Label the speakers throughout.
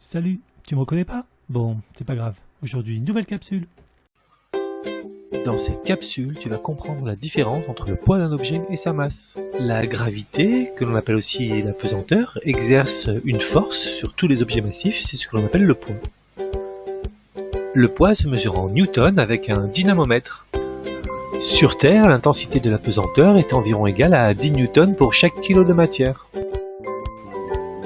Speaker 1: Salut, tu me reconnais pas? Bon, c'est pas grave. Aujourd'hui, une nouvelle capsule.
Speaker 2: Dans cette capsule, tu vas comprendre la différence entre le poids d'un objet et sa masse. La gravité, que l'on appelle aussi la pesanteur, exerce une force sur tous les objets massifs, c'est ce que l'on appelle le poids. Le poids se mesure en newtons avec un dynamomètre. Sur Terre, l'intensité de la pesanteur est environ égale à 10 newtons pour chaque kilo de matière.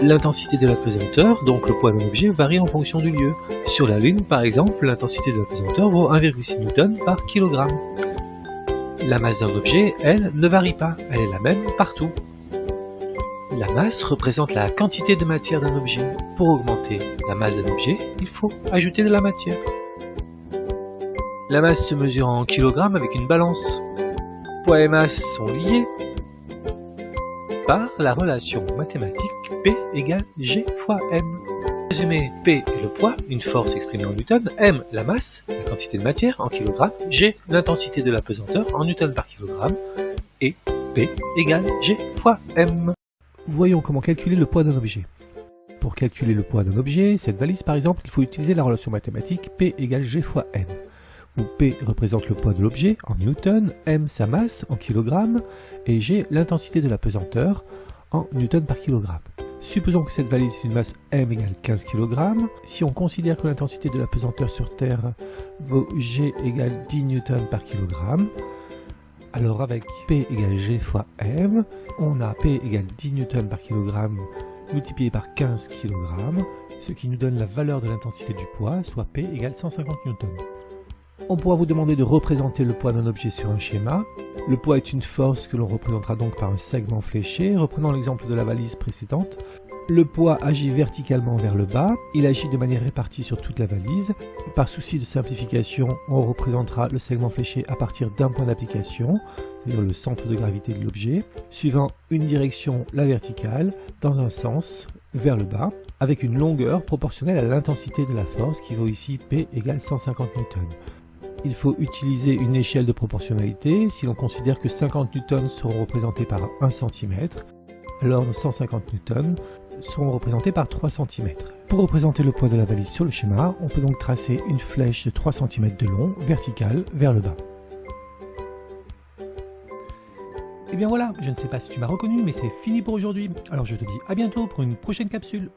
Speaker 2: L'intensité de la pesanteur, donc le poids d'un objet, varie en fonction du lieu. Sur la Lune, par exemple, l'intensité de la pesanteur vaut 1,6 Newton par kilogramme. La masse d'un objet, elle, ne varie pas, elle est la même partout. La masse représente la quantité de matière d'un objet. Pour augmenter la masse d'un objet, il faut ajouter de la matière. La masse se mesure en kilogrammes avec une balance. Poids et masse sont liés par la relation mathématique P égale G fois M. Résumé, P est le poids, une force exprimée en newton, M la masse, la quantité de matière en kilogrammes, G l'intensité de la pesanteur en newton par kilogramme, et P égale G fois M.
Speaker 1: Voyons comment calculer le poids d'un objet. Pour calculer le poids d'un objet, cette valise par exemple, il faut utiliser la relation mathématique P égale G fois M, où P représente le poids de l'objet en newton, M sa masse en kilogrammes, et G l'intensité de la pesanteur en newton par kilogramme. Supposons que cette valise ait une masse M égale 15 kg. Si on considère que l'intensité de la pesanteur sur Terre vaut G égale 10 newtons par kilogramme, alors avec P égale G fois M, on a P égale 10 newtons par kilogramme multiplié par 15 kg, ce qui nous donne la valeur de l'intensité du poids, soit P égale 150 newtons. On pourra vous demander de représenter le poids d'un objet sur un schéma. Le poids est une force que l'on représentera donc par un segment fléché. Reprenons l'exemple de la valise précédente. Le poids agit verticalement vers le bas. Il agit de manière répartie sur toute la valise. Par souci de simplification, on représentera le segment fléché à partir d'un point d'application, c'est-à-dire le centre de gravité de l'objet, suivant une direction, la verticale, dans un sens, vers le bas, avec une longueur proportionnelle à l'intensité de la force qui vaut ici P égale 150 newtons. Il faut utiliser une échelle de proportionnalité. Si l'on considère que 50 newtons seront représentés par 1 cm, alors nos 150 newtons seront représentés par 3 cm. Pour représenter le poids de la valise sur le schéma, on peut donc tracer une flèche de 3 cm de long, verticale, vers le bas. Et bien voilà, je ne sais pas si tu m'as reconnu, mais c'est fini pour aujourd'hui. Alors je te dis à bientôt pour une prochaine capsule.